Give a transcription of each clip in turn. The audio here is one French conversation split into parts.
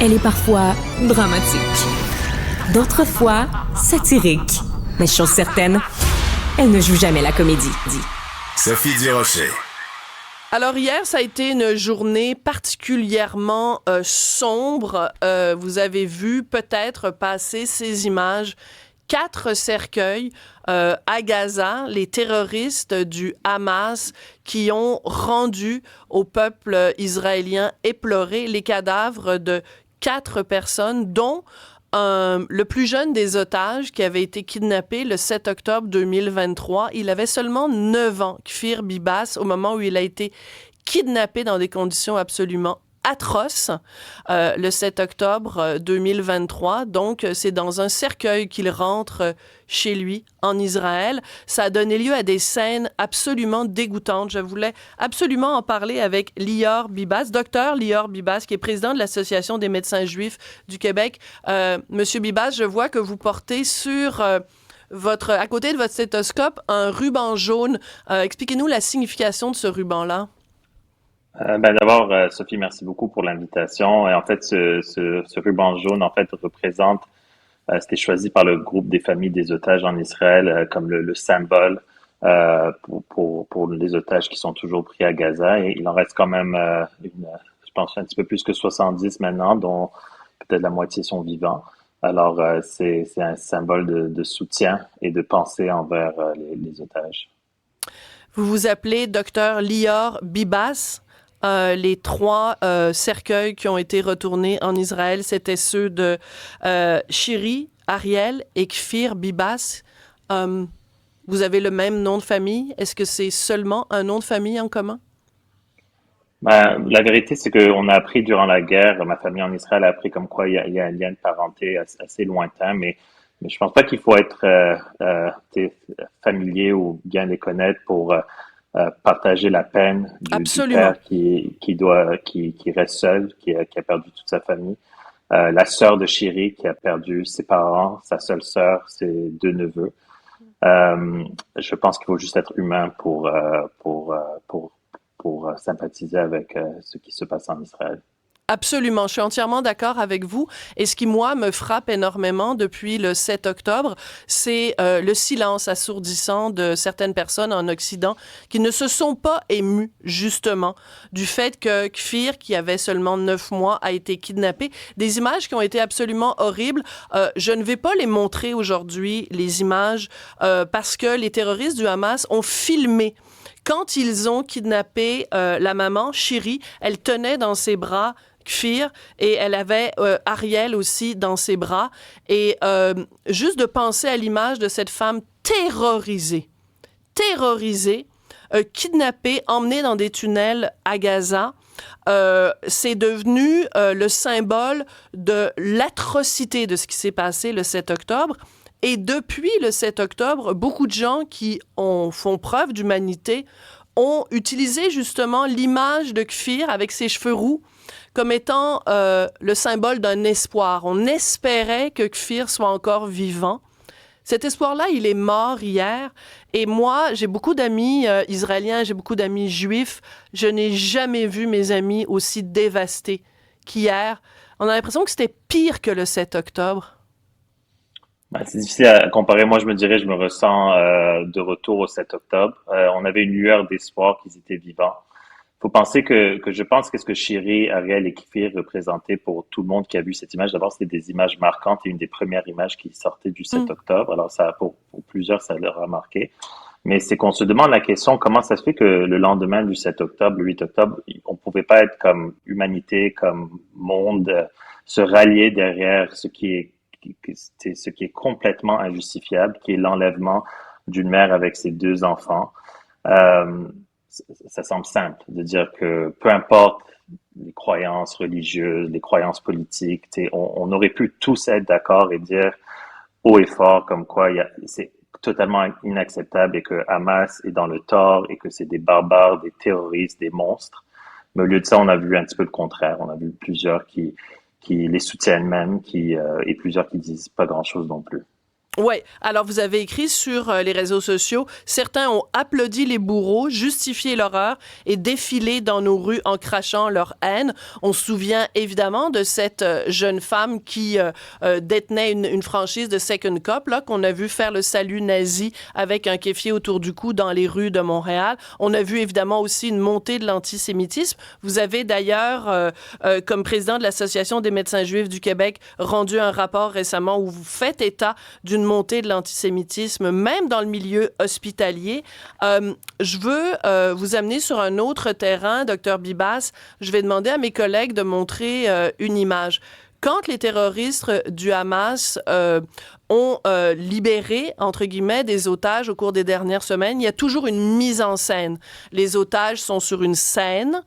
Elle est parfois dramatique, d'autres fois satirique. Mais chose certaine, elle ne joue jamais la comédie. Sophie Durocher. Alors hier, ça a été une journée particulièrement sombre. Vous avez vu peut-être passer ces images. 4 cercueils à Gaza, les terroristes du Hamas qui ont rendu au peuple israélien éploré les cadavres de 4 personnes, dont le plus jeune des otages qui avait été kidnappé le 7 octobre 2023. Il avait seulement 9 ans, Kfir Bibas, au moment où il a été kidnappé dans des conditions absolument atroces, le 7 octobre 2023. Donc, c'est dans un cercueil qu'il rentre chez lui, en Israël. Ça a donné lieu à des scènes absolument dégoûtantes. Je voulais absolument en parler avec Lior Bibas, docteur Lior Bibas, qui est président de l'Association des médecins juifs du Québec. Monsieur Bibas, je vois que vous portez sur à côté de votre stéthoscope un ruban jaune. Expliquez-nous la signification de ce ruban-là. D'abord, Sophie, merci beaucoup pour l'invitation. Et en fait, ce ruban jaune, en fait, représente, c'était choisi par le groupe des familles des otages en Israël comme le symbole pour les otages qui sont toujours pris à Gaza. Et il en reste quand même, je pense, un petit peu plus que 70 maintenant, dont peut-être la moitié sont vivants. Alors, c'est un symbole de soutien et de pensée envers les otages. Vous vous appelez docteur Lior Bibas. Les 3 cercueils qui ont été retournés en Israël, c'était ceux de Shiri, Ariel et Kfir Bibas. Vous avez le même nom de famille. Est-ce que c'est seulement un nom de famille en commun? La vérité, c'est qu'on a appris durant la guerre, ma famille en Israël a appris comme quoi il y a un lien de parenté assez lointain, mais je pense pas qu'il faut être familier ou bien les connaître pour partager la peine du père qui reste seul, qui a perdu toute sa famille. La sœur de Shiri qui a perdu ses parents, sa seule sœur, ses 2 neveux. Je pense qu'il faut juste être humain pour sympathiser avec ce qui se passe en Israël. Absolument, je suis entièrement d'accord avec vous. Et ce qui, moi, me frappe énormément depuis le 7 octobre, c'est le silence assourdissant de certaines personnes en Occident qui ne se sont pas émues, justement, du fait que Kfir, qui avait seulement 9 mois, a été kidnappé. Des images qui ont été absolument horribles. Je ne vais pas les montrer aujourd'hui, les images, parce que les terroristes du Hamas ont filmé. Quand ils ont kidnappé la maman, Shiri, elle tenait dans ses bras Kfir et elle avait Ariel aussi dans ses bras. Et juste de penser à l'image de cette femme terrorisée, kidnappée, emmenée dans des tunnels à Gaza, c'est devenu le symbole de l'atrocité de ce qui s'est passé le 7 octobre. Et depuis le 7 octobre, beaucoup de gens qui font preuve d'humanité ont utilisé justement l'image de Kfir avec ses cheveux roux comme étant le symbole d'un espoir. On espérait que Kfir soit encore vivant. Cet espoir-là, il est mort hier. Et moi, j'ai beaucoup d'amis israéliens, j'ai beaucoup d'amis juifs. Je n'ai jamais vu mes amis aussi dévastés qu'hier. On a l'impression que c'était pire que le 7 octobre. C'est difficile à comparer. Moi, je me ressens de retour au 7 octobre. On avait une lueur d'espoir qu'ils étaient vivants. Faut penser que je pense que ce que Shiri, Ariel et Kfir représentaient pour tout le monde qui a vu cette image, d'abord, c'était des images marquantes et une des premières images qui sortaient du 7 octobre. Alors, ça, pour plusieurs, ça leur a marqué. Mais c'est qu'on se demande la question, comment ça se fait que le lendemain du 7 octobre, le 8 octobre, on pouvait pas être comme humanité, comme monde, se rallier derrière ce qui est complètement injustifiable, qui est l'enlèvement d'une mère avec ses 2 enfants. Ça semble simple de dire que peu importe les croyances religieuses, les croyances politiques, on aurait pu tous être d'accord et dire haut et fort comme quoi c'est totalement inacceptable et que Hamas est dans le tort et que c'est des barbares, des terroristes, des monstres. Mais au lieu de ça, on a vu un petit peu le contraire. On a vu plusieurs qui les soutiennent même, et plusieurs qui disent pas grand-chose non plus. Oui, alors vous avez écrit sur les réseaux sociaux, certains ont applaudi les bourreaux, justifié l'horreur et défilé dans nos rues en crachant leur haine. On se souvient évidemment de cette jeune femme qui détenait une franchise de Second Cup, là, qu'on a vu faire le salut nazi avec un kéfier autour du cou dans les rues de Montréal. On a vu évidemment aussi une montée de l'antisémitisme. Vous avez d'ailleurs, comme président de l'Association des médecins juifs du Québec, rendu un rapport récemment où vous faites état d'une montée de l'antisémitisme, même dans le milieu hospitalier. Je veux vous amener sur un autre terrain, Dr Bibas. Je vais demander à mes collègues de montrer une image. Quand les terroristes du Hamas ont libéré, entre guillemets, des otages au cours des dernières semaines, il y a toujours une mise en scène. Les otages sont sur une scène,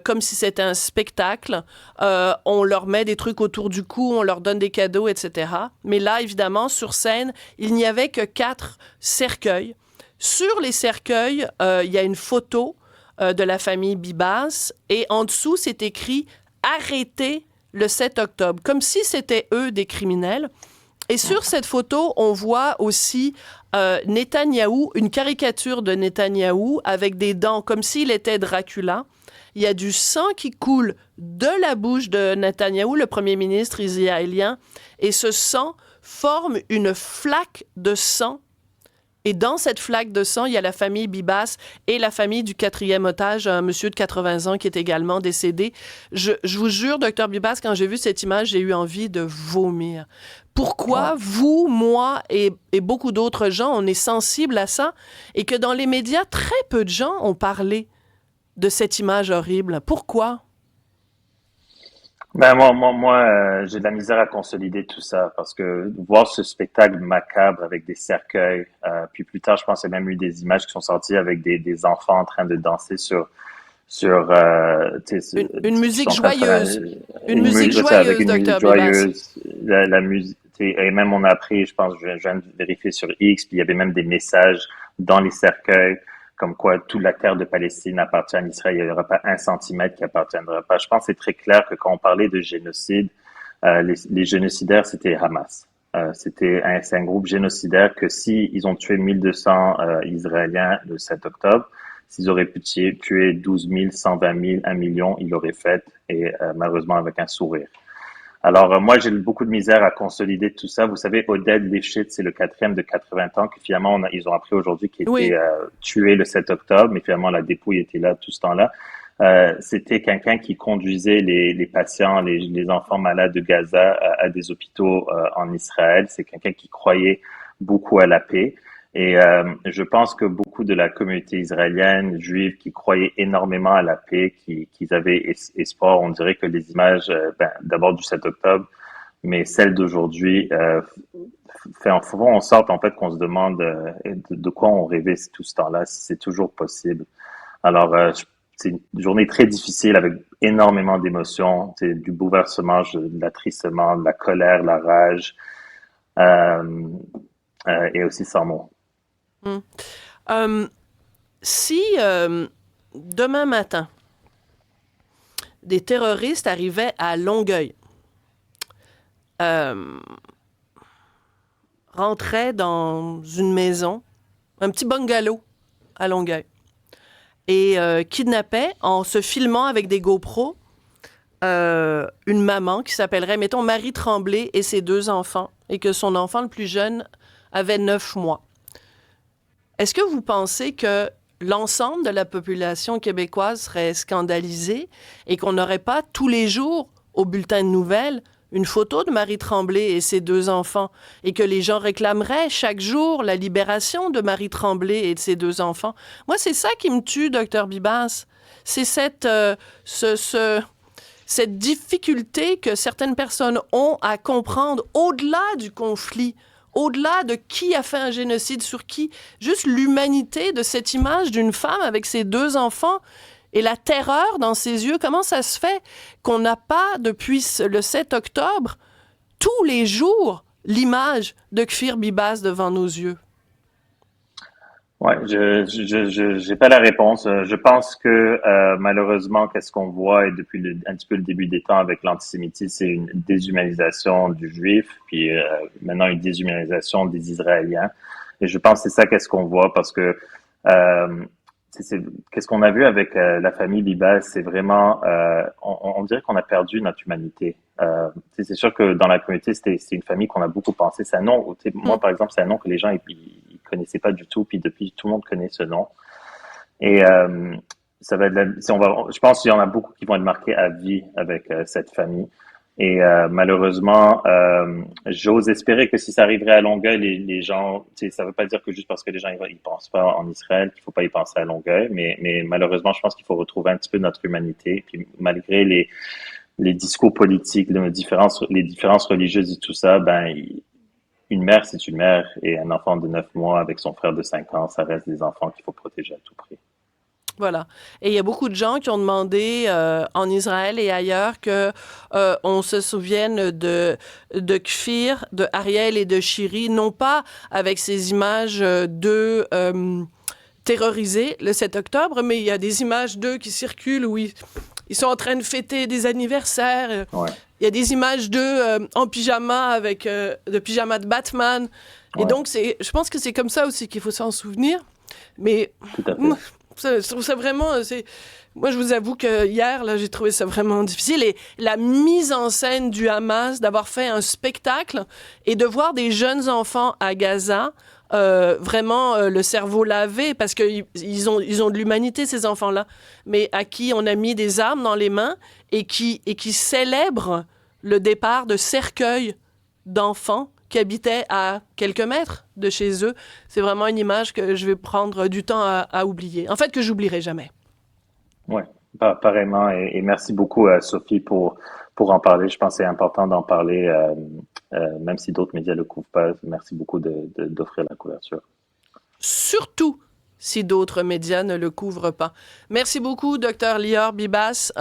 comme si c'était un spectacle. On leur met des trucs autour du cou, on leur donne des cadeaux, etc. Mais là, évidemment, sur scène, il n'y avait que 4 cercueils. Sur les cercueils, il y a une photo de la famille Bibas et en dessous, c'est écrit « Arrêtez le 7 octobre », comme si c'était eux des criminels. Et sur cette photo, on voit aussi Netanyahou, une caricature de Netanyahou avec des dents comme s'il était Dracula. Il y a du sang qui coule de la bouche de Netanyahou, le premier ministre israélien, et ce sang forme une flaque de sang. Et dans cette flaque de sang, il y a la famille Bibas et la famille du 4e otage, un monsieur de 80 ans qui est également décédé. Je vous jure, Dr Bibas, quand j'ai vu cette image, j'ai eu envie de vomir. Pourquoi vous, moi et beaucoup d'autres gens, on est sensibles à ça et que dans les médias, très peu de gens ont parlé de cette image horrible? Pourquoi? Ben moi, j'ai de la misère à consolider tout ça parce que voir ce spectacle macabre avec des cercueils, puis plus tard, je pense qu'il y a même eu des images qui sont sorties avec des enfants en train de danser sur une musique joyeuse, une musique joyeuse, Dr Bibas. La musique, et même on a appris, je pense, je viens de vérifier sur X, puis il y avait même des messages dans les cercueils comme quoi toute la terre de Palestine appartient à Israël, il n'y aura pas 1 centimètre qui appartiendra pas. Je pense que c'est très clair que quand on parlait de génocide, les génocidaires, c'était Hamas. C'est un groupe génocidaire que si ils ont tué 1200 Israéliens le 7 octobre, s'ils auraient pu tuer 12 000, 120 000, 1 million, ils l'auraient fait, et malheureusement avec un sourire. Alors, moi, j'ai beaucoup de misère à consolider tout ça. Vous savez, Oded Lifshitz, c'est le 4e de 80 ans que finalement, ils ont appris aujourd'hui qu'il était tué le 7 octobre, mais finalement, la dépouille était là tout ce temps-là. C'était quelqu'un qui conduisait les patients, les enfants malades de Gaza à des hôpitaux en Israël. C'est quelqu'un qui croyait beaucoup à la paix. Et je pense que beaucoup de la communauté israélienne, juive, qui croyait énormément à la paix, qui avaient espoir, on dirait que les images, d'abord du 7 octobre, mais celles d'aujourd'hui, font en sorte en fait qu'on se demande de quoi on rêvait tout ce temps-là, si c'est toujours possible. Alors, c'est une journée très difficile avec énormément d'émotions, du bouleversement, de l'attristament, de la colère, la rage, et aussi sans mots. Si demain matin, des terroristes arrivaient à Longueuil, rentraient dans une maison, un petit bungalow à Longueuil, et kidnappaient en se filmant avec des GoPros une maman qui s'appellerait, mettons, Marie Tremblay et ses 2 enfants, et que son enfant le plus jeune avait 9 mois. Est-ce que vous pensez que l'ensemble de la population québécoise serait scandalisée et qu'on n'aurait pas tous les jours au bulletin de nouvelles une photo de Marie Tremblay et ses 2 enfants et que les gens réclameraient chaque jour la libération de Marie Tremblay et de ses 2 enfants? Moi, c'est ça qui me tue, Dr Bibas. C'est cette difficulté que certaines personnes ont à comprendre au-delà du conflit, au-delà de qui a fait un génocide sur qui, juste l'humanité de cette image d'une femme avec ses 2 enfants et la terreur dans ses yeux. Comment ça se fait qu'on n'a pas, depuis le 7 octobre, tous les jours, l'image de Kfir Bibas devant nos yeux? Ouais, j'ai pas la réponse. Je pense que malheureusement, qu'est-ce qu'on voit et depuis un petit peu le début des temps avec l'antisémitisme, c'est une déshumanisation du juif, puis maintenant une déshumanisation des Israéliens. Et je pense que c'est ça qu'est-ce qu'on voit parce que euh, qu'est-ce qu'on a vu avec la famille Bibas, c'est vraiment, on dirait qu'on a perdu notre humanité. C'est sûr que dans la communauté, c'est une famille qu'on a beaucoup pensé. C'est un nom, moi par exemple, c'est un nom que les gens ils connaissaient pas du tout, puis depuis tout le monde connaît ce nom. Et ça va être, je pense qu'il y en a beaucoup qui vont être marqués à vie avec cette famille. Et malheureusement, j'ose espérer que si ça arriverait à Longueuil, les gens, ça ne veut pas dire que juste parce que les gens ils pensent pas en Israël qu'il faut pas y penser à Longueuil, mais malheureusement, je pense qu'il faut retrouver un petit peu notre humanité. Puis malgré les discours politiques, les différences religieuses et tout ça, ben une mère c'est une mère et un enfant de 9 mois avec son frère de 5 ans, ça reste des enfants qu'il faut protéger à tout prix. Voilà. Et il y a beaucoup de gens qui ont demandé en Israël et ailleurs que on se souvienne de Kfir, de Ariel et de Shiri, non pas avec ces images d'eux terrorisés le 7 octobre, mais il y a des images d'eux qui circulent où ils sont en train de fêter des anniversaires. Ouais. Il y a des images d'eux en pyjama avec de pyjama de Batman. Et Ouais. donc, je pense que c'est comme ça aussi qu'il faut s'en souvenir. Mais Tout à fait. je trouve ça vraiment... Moi, je vous avoue que hier, là, j'ai trouvé ça vraiment difficile. Et la mise en scène du Hamas, d'avoir fait un spectacle et de voir des jeunes enfants à Gaza, vraiment le cerveau lavé, parce qu'ils ont de l'humanité, ces enfants-là, mais à qui on a mis des armes dans les mains et qui célèbrent le départ de cercueils d'enfants qui habitaient à quelques mètres de chez eux. C'est vraiment une image que je vais prendre du temps à oublier. En fait, que j'oublierai jamais. Ouais, pareillement. Et merci beaucoup, Sophie, pour en parler. Je pense que c'est important d'en parler, même si d'autres médias ne le couvrent pas. Merci beaucoup d'offrir la couverture. Surtout si d'autres médias ne le couvrent pas. Merci beaucoup, Dr Lior Bibas.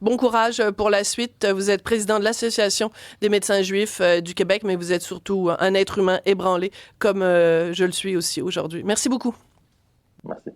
Bon courage pour la suite. Vous êtes président de l'Association des médecins juifs du Québec, mais vous êtes surtout un être humain ébranlé, comme je le suis aussi aujourd'hui. Merci beaucoup. Merci.